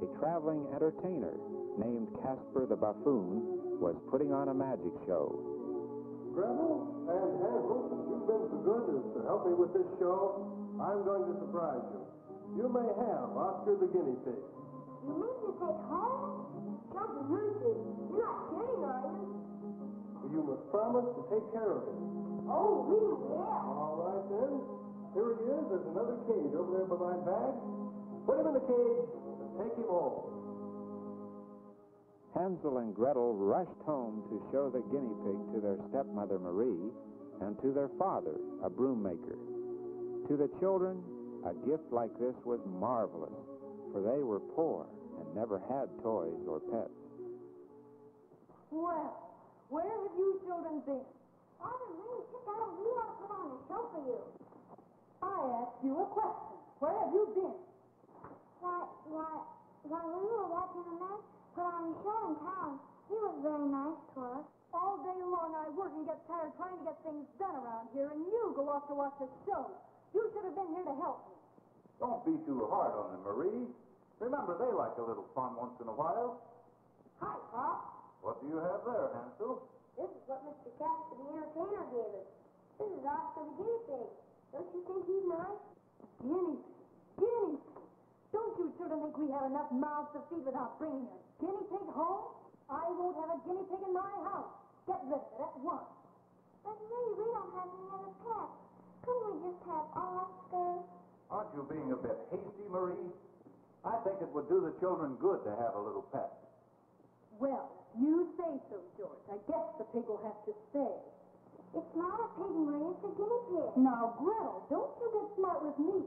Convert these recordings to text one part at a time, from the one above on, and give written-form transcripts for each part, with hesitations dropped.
a traveling entertainer named Casper the Buffoon was putting on a magic show. Gretel and Hansel, since you've been so good as to help me with this show, I'm going to surprise you. You may have Oscar the guinea pig. You mean to take home? Jumping Roosters, you're not kidding, are you? You must promise to take care of him. Oh, we will. All right, then. Here he is. There's another cage over there by my bag. Put him in the cage and take him home. Hansel and Gretel rushed home to show the guinea pig to their stepmother Marie and to their father, a broom maker. To the children, a gift like this was marvelous, for they were poor and never had toys or pets. Well, where have you children been? Father, Marie, sit down. We want to put on a show for you. I asked you a question. Where have you been? Why, we were watching a man put on a show in town. He was very nice to us. All day long I work and get tired trying to get things done around here, and you go off to watch a show. You should have been here to help me. Don't be too hard on them, Marie. Remember, they like a little fun once in a while. Hi, Pop. What do you have there, Hansel? This is what Mr. Casper the entertainer gave us. This is Oscar the guinea pig. Don't you think he's nice? Guinea pig. Don't you children think we have enough mouths to feed without bringing a guinea pig home? I won't have a guinea pig in my house. Get rid of it at once. But Marie, we don't have any other pets. Couldn't we just have Oscar? Aren't you being a bit hasty, Marie? I think it would do the children good to have a little pet. Well, you say so, George. I guess the pig will have to stay. It's not a pig, Marie. It's a guinea pig. Now, Gretel, don't you get smart with me.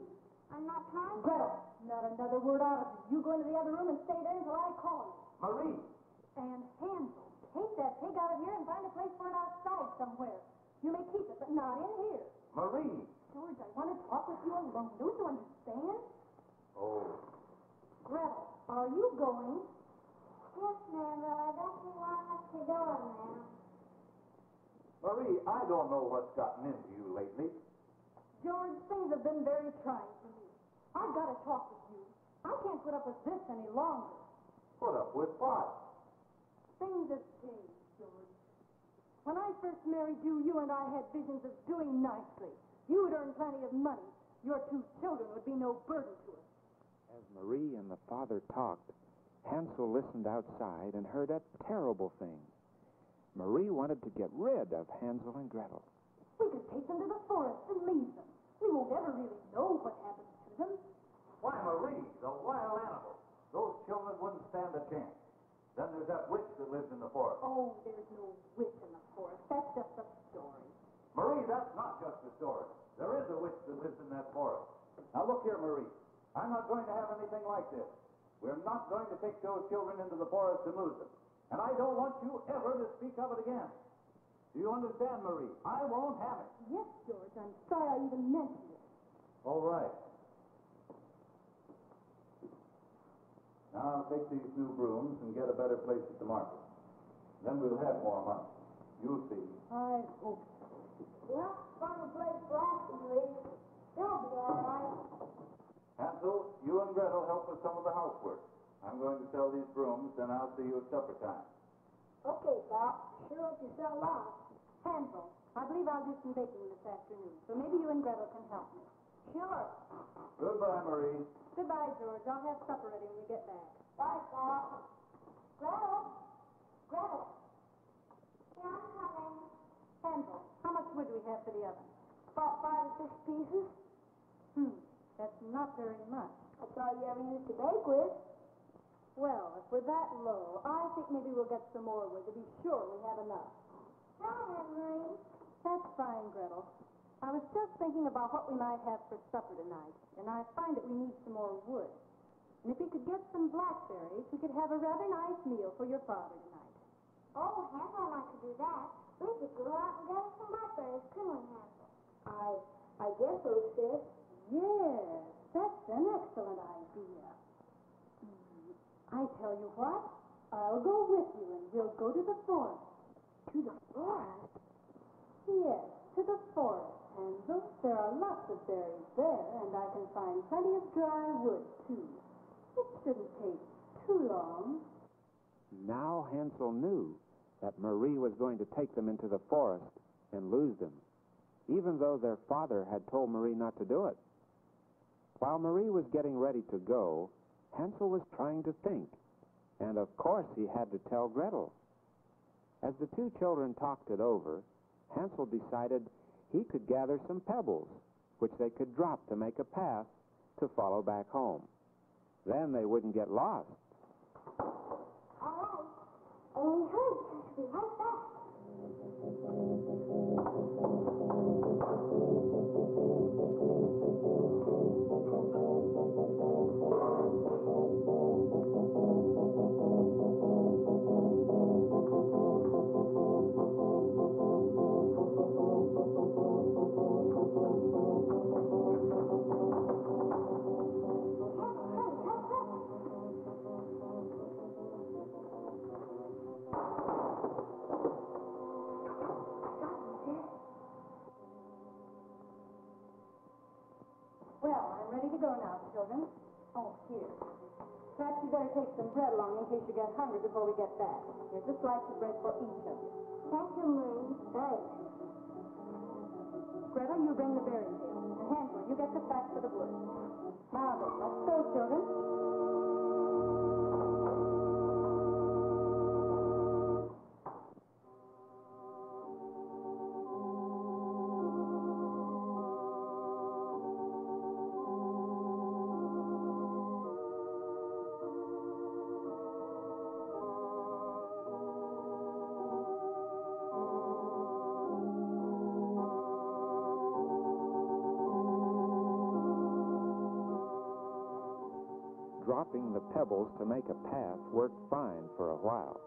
I'm not trying to. Gretel, not another word out of you. You go into the other room and stay there until I call you. Marie! And Hansel, take that pig out of here and find a place for it outside somewhere. You may keep it, but not in here. Marie! George, I want to talk with you alone. Don't you understand? Oh. Gretel, are you going? Yes, ma'am, but I don't see why I have to go now. Marie, I don't know what's gotten into you lately. George, things have been very trying for me. I've got to talk with you. I can't put up with this any longer. Put up with what? Things have changed, George. When I first married you, you and I had visions of doing nicely. You would earn plenty of money. Your two children would be no burden to us. As Marie and the father talked, Hansel listened outside and heard a terrible thing. Marie wanted to get rid of Hansel and Gretel. We could take them to the forest and leave them. We won't ever really know what happens to them. Why, Marie, the wild animals. Those children wouldn't stand a chance. Then there's that witch that lives in the forest. Oh, there's no witch in the forest. That's just a story. Marie, that's not just a story. There is a witch that lives in that forest. Now, look here, Marie. I'm not going to have anything like this. We're not going to take those children into the forest and lose them. And I don't want you ever to speak of it again. Do you understand, Marie? I won't have it. Yes, George. I'm sorry I even mentioned it. All right. Now I'll take these new brooms and get a better place at the market. Then we'll have more money. You'll see. I hope so. Well, fun place for Oscar, Marie. They'll be all right. Hansel, you and Gretel help with some of the housework. I'm going to sell these brooms, then I'll see you at supper time. Okay, Pop. Sure hope you sell lots. Hansel, I believe I'll do some baking this afternoon, so maybe you and Gretel can help me. Sure. Goodbye, Marie. Goodbye, George. I'll have supper ready when we get back. Bye, Pop. Gretel? Gretel? Yeah, I'm coming. Hansel, how much wood do we have for the oven? About 5 or 6 pieces. That's not very much. That's all you ever used to bake with. Well, if we're that low, I think maybe we'll get some more wood to be sure we have enough. Go ahead, Marie. That's fine, Gretel. I was just thinking about what we might have for supper tonight, and I find that we need some more wood. And if we could get some blackberries, we could have a rather nice meal for your father tonight. Oh, Hansel and I could do that. We could go out and get us some blackberries, couldn't we, Hansel? I guess so, sis. Yes, that's an excellent idea. I tell you what, I'll go with you and we'll go to the forest. To the forest? Yes, to the forest, Hansel. There are lots of berries there, and I can find plenty of dry wood, too. It shouldn't take too long. Now Hansel knew that Marie was going to take them into the forest and lose them, even though their father had told Marie not to do it. While Marie was getting ready to go, Hansel was trying to think, and of course he had to tell Gretel. As the two children talked it over, Hansel decided he could gather some pebbles, which they could drop to make a path to follow back home. Then they wouldn't get lost. All right. Only hurry, because we'll be right back. Well, I'm ready to go now, children. Oh, here. Perhaps you better take some bread along in case you get hungry before we get back. Here's a slice of bread for each of you. Thank you, Marie. Thanks. Gretel, you bring the berry pail. And Hansel, you get the fat for the wood. Now then, let's go, children. Dropping the pebbles to make a path worked fine for a while.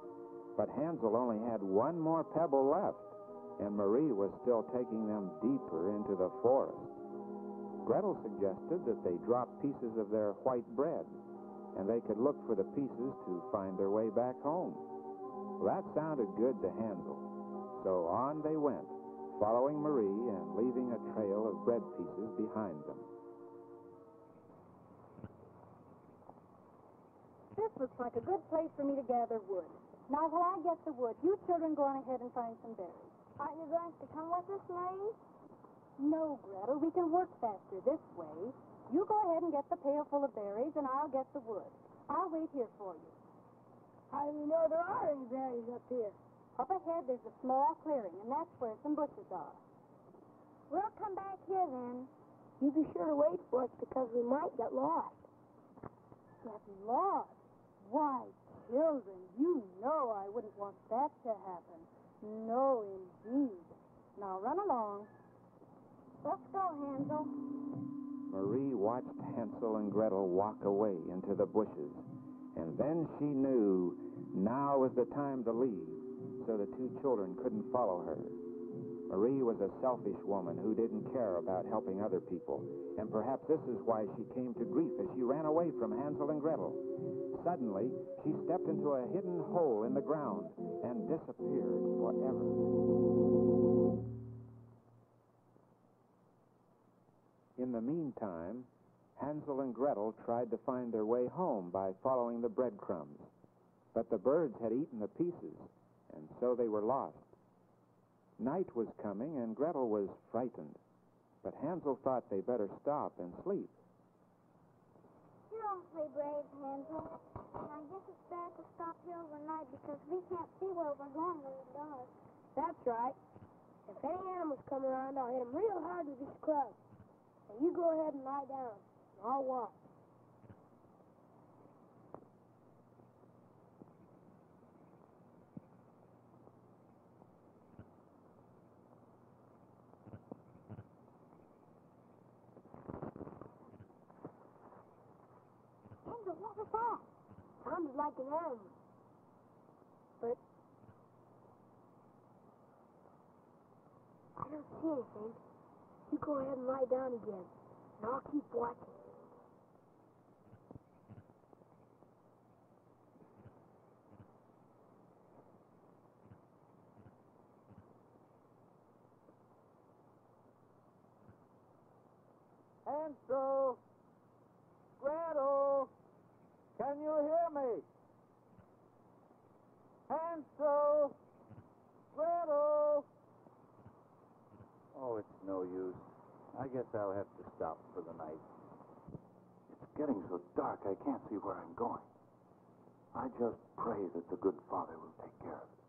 But Hansel only had one more pebble left, and Marie was still taking them deeper into the forest. Gretel suggested that they drop pieces of their white bread, and they could look for the pieces to find their way back home. Well, that sounded good to Hansel, so on they went, following Marie and leaving a trail of bread pieces behind them. This looks like a good place for me to gather wood. Now, while I get the wood, you children go on ahead and find some berries. Aren't you going to come with us, Marie? No, Gretel, we can work faster this way. You go ahead and get the pail full of berries, and I'll get the wood. I'll wait here for you. How do you know there are any berries up here? Up ahead, there's a small clearing, and that's where some bushes are. We'll come back here then. You be sure to wait for us because we might get lost. Get lost? Why, children, you know I wouldn't want that to happen. No, indeed. Now run along. Let's go, Hansel. Marie watched Hansel and Gretel walk away into the bushes, and then she knew now was the time to leave, so the two children couldn't follow her. Marie was a selfish woman who didn't care about helping other people, and perhaps this is why she came to grief as she ran away from Hansel and Gretel. Suddenly, she stepped into a hidden hole in the ground and disappeared forever. In the meantime, Hansel and Gretel tried to find their way home by following the breadcrumbs. But the birds had eaten the pieces, and so they were lost. Night was coming, and Gretel was frightened. But Hansel thought they better stop and sleep. You're awfully brave, Hansel. And I guess it's better to stop here overnight because we can't see where we're going in the dark. That's right. If any animals come around, I'll hit them real hard with this club. And you go ahead and lie down. And I'll watch. Hansel, what was that? Sounded like an animal. But I don't see anything. You go ahead and lie down again, and I'll keep watching. Hansel! Gretel! Can you hear me? Hansel! Gretel! Oh, it's no use. I guess I'll have to stop for the night. It's getting so dark I can't see where I'm going. I just pray that the good Father will take care of it.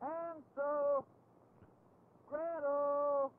Hansel! Gretel!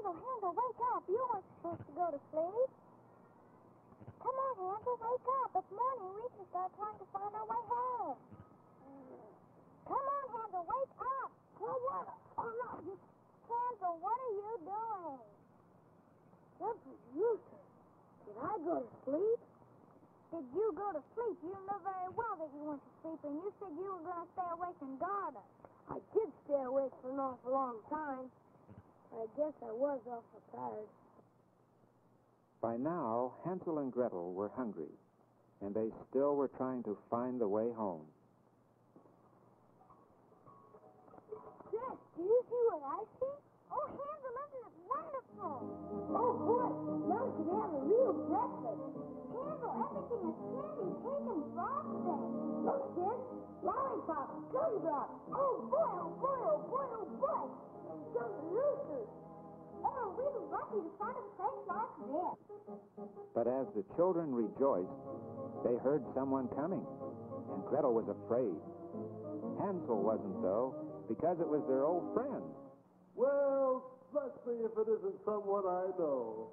Hansel, wake up. You weren't supposed to go to sleep. Come on, Hansel, wake up. It's morning. We can start trying to find our way home. Come on, Hansel, wake up. Oh, what? Oh, no. Hansel, what are you doing? What was you say? Did I go to sleep? Did you go to sleep? You know very well that you went to sleep, and you said you were going to stay awake and guard us. I did stay awake for an awful long time. I guess I was awful tired. By now, Hansel and Gretel were hungry, and they still were trying to find the way home. Yes, do you see what I see? Oh, Hansel, isn't it wonderful? Oh, boy, now we can have a real breakfast. Hansel, everything is candy, cake, and frosting. Look, kids, lollipops, gumdrops. Oh, boy, oh, boy, oh, boy, oh, boy. And some roosters. Oh, we were lucky to find a place like this. But as the children rejoiced, they heard someone coming, and Gretel was afraid. Hansel wasn't, though, because it was their old friend. Well, bless me if it isn't someone I know.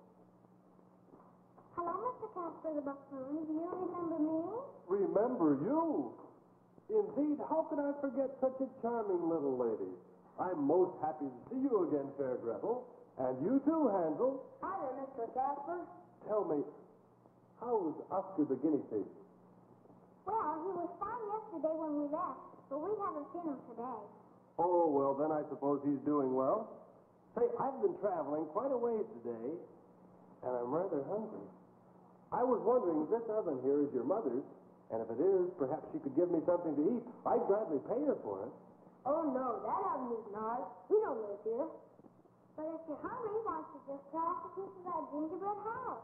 Hello, Mr. Casper the Buffoon. Do you remember me? Remember you? Indeed, how could I forget such a charming little lady? I'm most happy to see you again, fair Gretel. And you too, Hansel. Hi there, Mr. Casper. Tell me, how was Oscar the guinea pig? Well, he was fine yesterday when we left, but we haven't seen him today. Oh, well, then I suppose he's doing well. Say, I've been traveling quite a ways today, and I'm rather hungry. I was wondering if this oven here is your mother's, and if it is, perhaps she could give me something to eat. I'd gladly pay her for it. Oh, no, that oven isn't ours. We don't live here. But if you're hungry, why don't you just try a piece of that gingerbread house?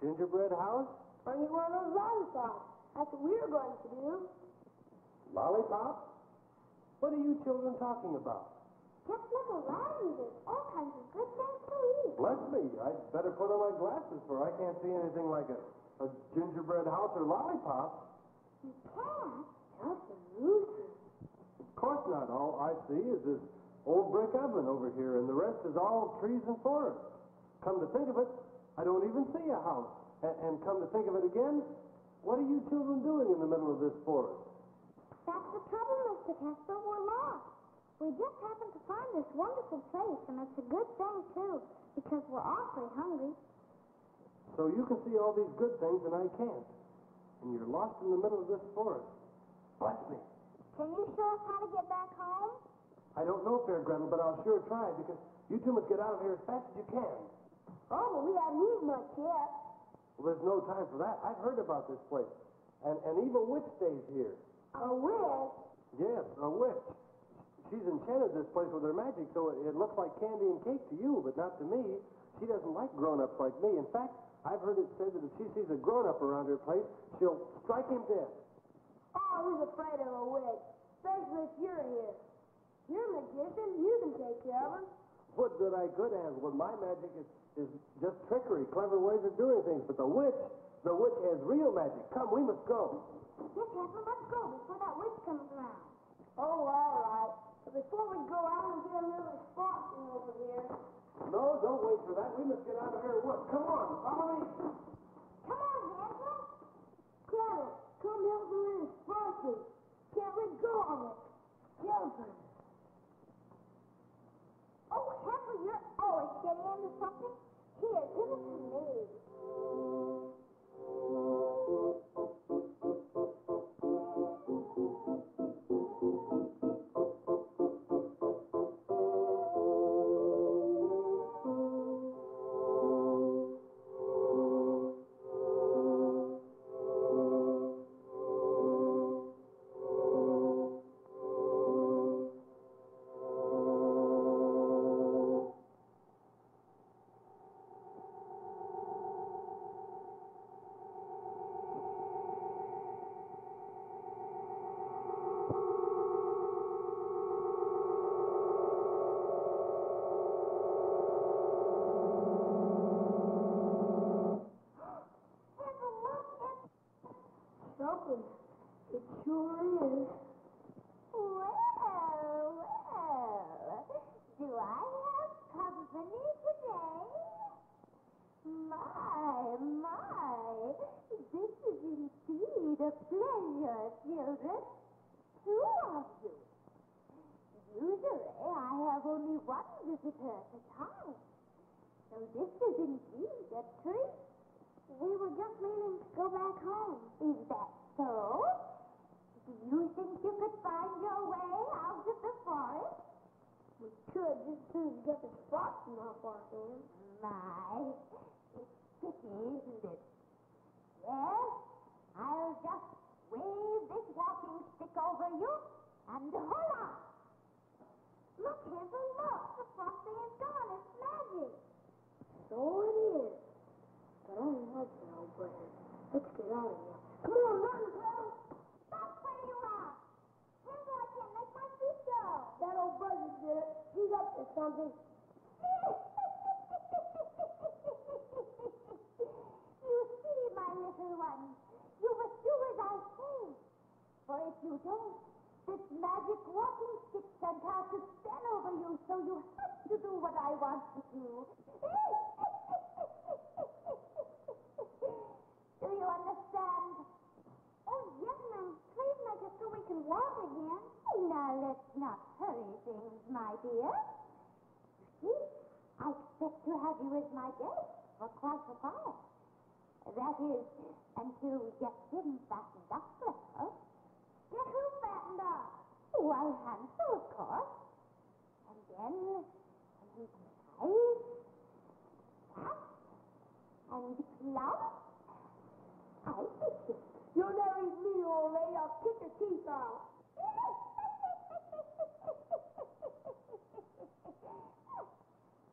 Gingerbread house? Or eat one of those lollipops. That's what we're going to do. Lollipops? What are you children talking about? Just look around you. There's all kinds of good things to eat. Bless me, I'd better put on my glasses, for I can't see anything like a gingerbread house or lollipop. You can't? Just a rooster. Of course not. All I see is this old brick oven over here, and the rest is all trees and forest. Come to think of it, I don't even see a house. And come to think of it again, what are you children doing in the middle of this forest? That's the trouble, Mr. Casper. We're lost. We just happened to find this wonderful place, and it's a good thing, too, because we're awfully hungry. So you can see all these good things, and I can't. And you're lost in the middle of this forest. Bless me. Can you show us how to get back home? I don't know, fair Gretel, but I'll sure try, because you two must get out of here as fast as you can. Oh, but we haven't eaten much yet. Well, there's no time for that. I've heard about this place. And an evil witch stays here. A witch? Yes, a witch. She's enchanted this place with her magic, so it looks like candy and cake to you, but not to me. She doesn't like grown-ups like me. In fact, I've heard it said that if she sees a grown-up around her place, she'll strike him dead. Oh, who's afraid of a witch? Especially if you're here. You're a magician. You can take care of him. Would that I could, Hansel. Well, my magic is just trickery, clever ways of doing things. But the witch has real magic. Come, we must go. Yes, Hansel, let's go before that witch comes around. Oh, all right. But before we go, I want to get a little frosting over here. No, don't wait for that. We must get out of here at once. Come on, follow me. Come on, Hansel. Gretel, come help me with this frosting. Can't let go of it. Jumping. Oh, Hansel, you're always getting into something. Here, give it to me. visitor, children. Who are you? Usually, I have only one visitor at a time. So this is indeed a treat. We were just leaving to go back home. Is that so? Do you think you could find your way out of the forest? We could, just as soon as we get the spots off our hands. My, it's sticky, isn't it? Yes, I'll just wave this walking stick over you, and hola! Look, Hansel, look! The frosting is gone. It's magic. So it is. But I don't like that old buzzard. Let's get out of here. Come on, run, Gretel! Stop where you are! Hansel, I can't make my feet go. That old buzzard did it. He's up to something. You see, my little one, you must do as I say. For if you don't, this magic walking stick sent out to stand over you, so you have to do what I want you to. Do you understand? Oh, yes, ma'am. Please make it so we can walk again. Now, let's not hurry things, my dear. You see, I expect to have you as my guest for quite a while. That is, until we get him fattened up for us. Get who fattened up? Why, Hansel, of course. And then, when he's nice, fat, and plump, I eat him. You'll never eat me, old lady. I'll kick your teeth out.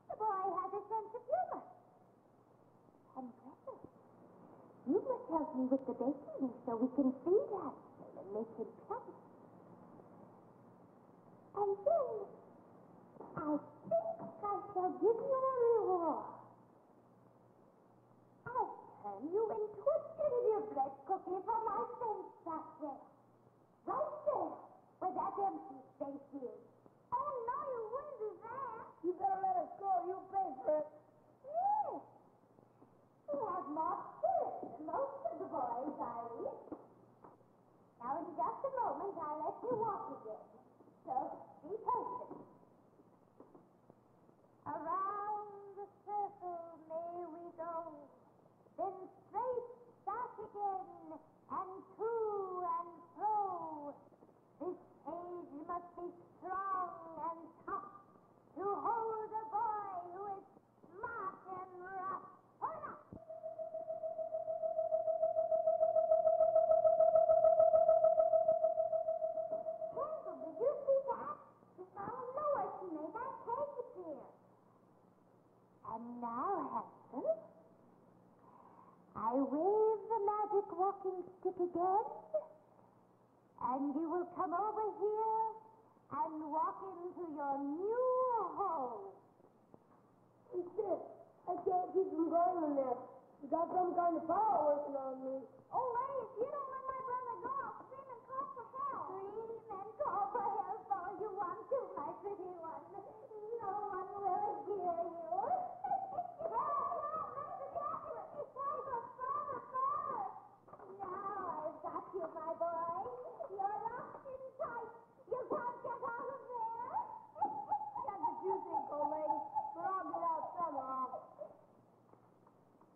The boy has a sense of humor. And Gretel, you must help me with the baking so we can feed Hansel and make him plump. And then, I think I shall give you a reward. I'll turn you into a gingerbread cookie for my face that way. Right there, where that empty space is. Oh, no, you wouldn't do that. You better let us go. You pay for it. Yes. You have more spirit than most of the boys I eat. Now, in just a moment, I'll let you walk again. So, be patient. Around the circle may we go, then straight back again, and to and fro. This cage must be strong and tough to hold a boy who is smart and rough. Hold up! Hansel, did you see that? Just out of nowhere, she made that cage appear. And now, Hansel, I wave the magic walking stick again, and you will come over here and walk into your new home. What's this? I can't keep from going in there. You got some kind of power working on me. Oh, wait, if you don't let my brother go, I'll scream and call for help. Scream and call for help all you want to, my pretty one. No one will hear you. Now I've got you, my boy. You're locked in tight. You can't get out of there. That's what you think, old lady. But I'll get out somehow.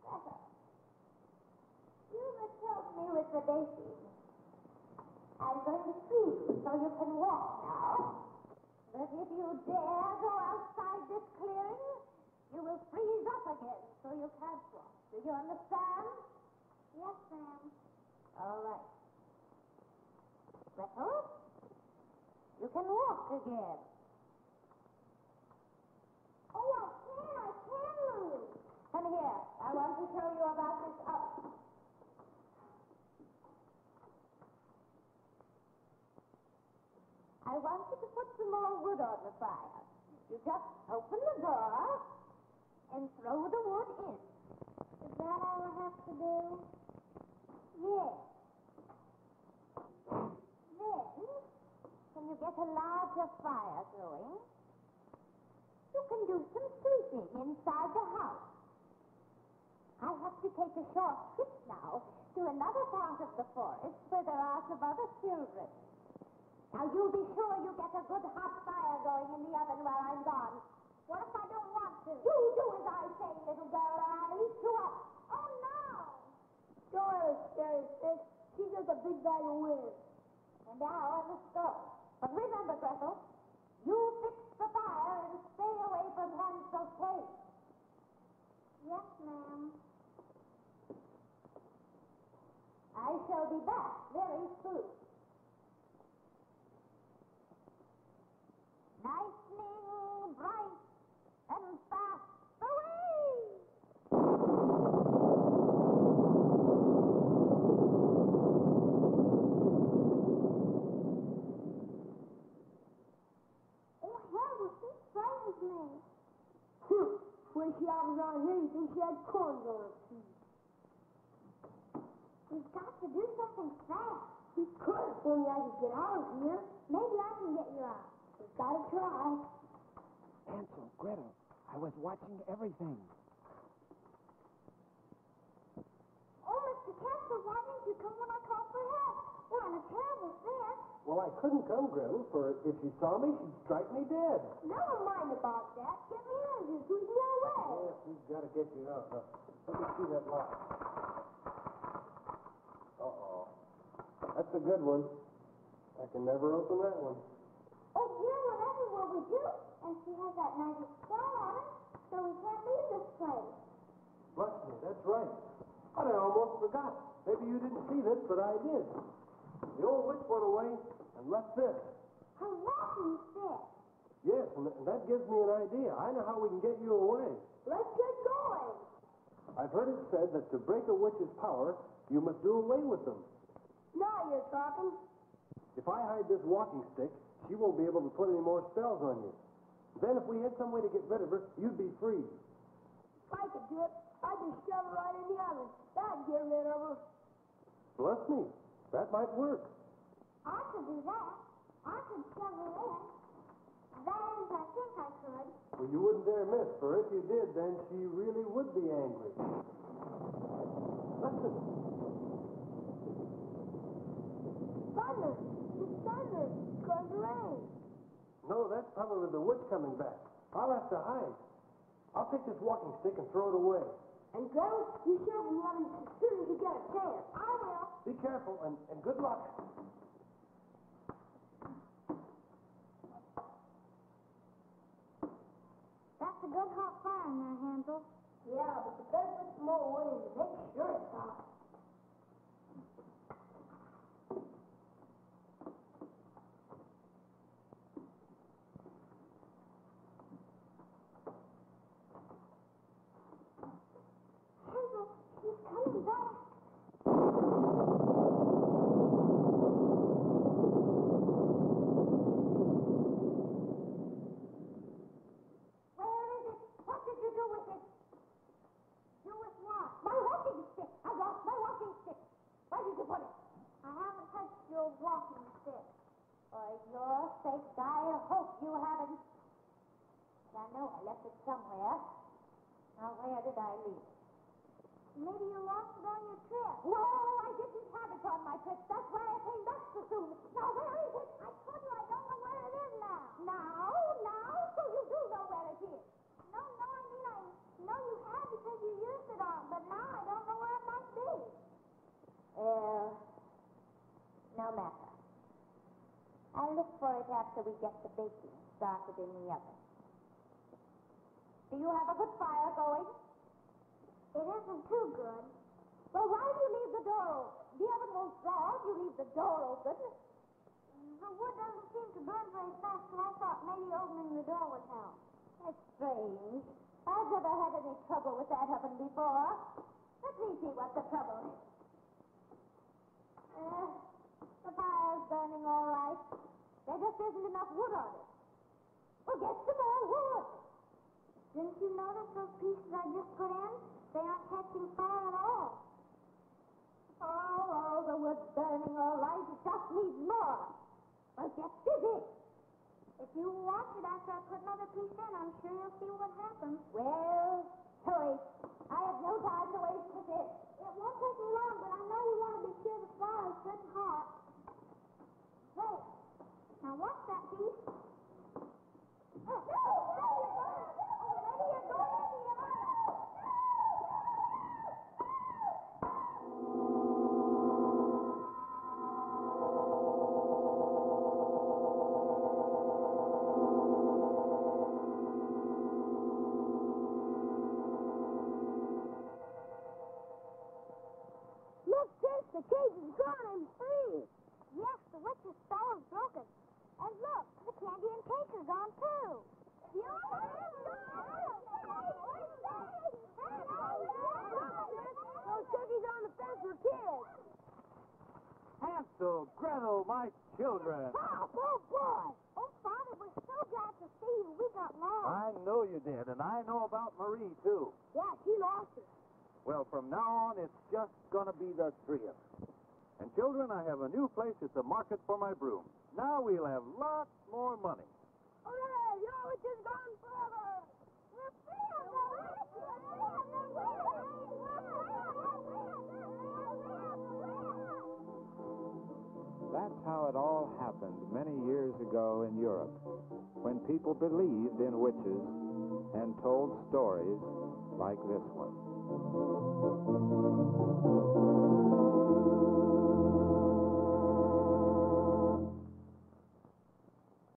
Gretel, you must help me with the baking. I'm going to free you so you can walk now. But if you dare go outside this clearing, you will freeze up again so you can't walk. Do you understand? Yes, ma'am. All right. Gretel, you can walk again. Oh, I can move. Come here. I want to show you about this oven. I want you to put some more wood on the fire. You just open the door and throw the wood in. Is that all I have to do? Yes. Then, when you get a larger fire going, you can do some sweeping inside the house. I have to take a short trip now to another part of the forest where there are some other children. Now, you be sure you get a good hot fire going in the oven while I'm gone. What if I don't want to? You do as I say, little girl, or I'll eat you up. Oh, no! Don't let her scare you, sis. She's just a big bag of wind. And now, let's go. But remember, Gretel, you fix the fire and stay away from Hansel's cave. Yes, ma'am. I shall be back very soon. Lightning bright and fast away! Oh, Hansel, she frightens me. When she was on here, you think she had corns on her feet. We've got to do something fast. We could, if only I could get out of here. Maybe I can get you out. We've got to try. Hansel, Gretel, I was watching everything. Oh, Mr. Hansel, why didn't you come when I called for help? We're in a terrible fix. Well, I couldn't come, Gretel, for if she saw me, she'd strike me dead. Never mind about that. Get me out of here so we can get away. Yes, we've got to get you out. Now, let me see that lock. Uh-oh. That's a good one. I can never open that one. Oh, dear, whatever will we do? And she has that nice square on it, so we can't leave this place. Bless me, that's right. I almost forgot. Maybe you didn't see this, but I did. The old witch went away and left this. Her walking stick. Yes, and that gives me an idea. I know how we can get you away. Let's get going. I've heard it said that to break a witch's power, you must do away with them. Now you're talking. If I hide this walking stick, she won't be able to put any more spells on you. Then if we had some way to get rid of her, you'd be free. If I could do it, I'd just shove her right in the oven. That'd get rid of her. Bless me. That might work. I could do that. I could shove her in. That is, I think I could. Well, you wouldn't dare miss, for if you did, then she really would be angry. Listen. Thunder. It's thunder. It's going to rain. No, that's probably the witch coming back. I'll have to hide. I'll take this walking stick and throw it away. And Gretel, you shove in the oven as soon as you get a chance. I will. Be careful and good luck. That's a good hot fire in there, Hansel. Yeah, but you better put some more wood in to make sure it's hot. Hansel, she's coming back. Where is it? What did you do with it? Do with what? My walking stick. I lost my walking stick. Where did you put it? I haven't touched your walking stick. For your sake, I hope you haven't. I know I left it somewhere. Now, where did I leave it? Maybe you lost it on your trip. No, I didn't have it on my trip. That's why I came back so soon. Now, where is it? I told you I don't know where it is now. Now? So you do know where it is. No, I mean, I know you have because you used it on, but now I don't know where it might be. No matter. I'll look for it after we get the baking started in the oven. Do you have a good fire going? It isn't too good. Well, why do you leave the door open? The oven won't draw if you leave the door open. The wood doesn't seem to burn very fast, so I thought maybe opening the door would help. That's strange. I've never had any trouble with that oven before. Let me see what the trouble is. The fire's burning all right. There just isn't enough wood on it. Well, get some more wood. Didn't you notice those pieces I just put in? They aren't catching fire at all. Oh, the wood's burning all right. It just needs more. Well, get busy. If you watch it after I put another piece in, I'm sure you'll see what happens. Well, Hurry. I have no time to waste with this. It won't take me long, but I know you want to be sure the flour is good and hot. There. Now watch that piece. Oh, no! Maybe you're going into your oven. Look, Sis, the cage is gone and free. Yes, the witch's spell is broken. And look, the candy and cake are gone, too. Those cookies on the fence were kids. Hansel, Gretel, my children. Oh, boy. Oh, Father, we're so glad to see you. We got lost. I know you did, and I know about Marie, too. Yeah, she lost us. Well, from now on, it's just going to be the three of us. And, children, I have a new place at the market for my broom. Now we'll have lots more money. Hooray! Your witch is gone forever. We're free of the witch. That's how it all happened many years ago in Europe, when people believed in witches and told stories like this one.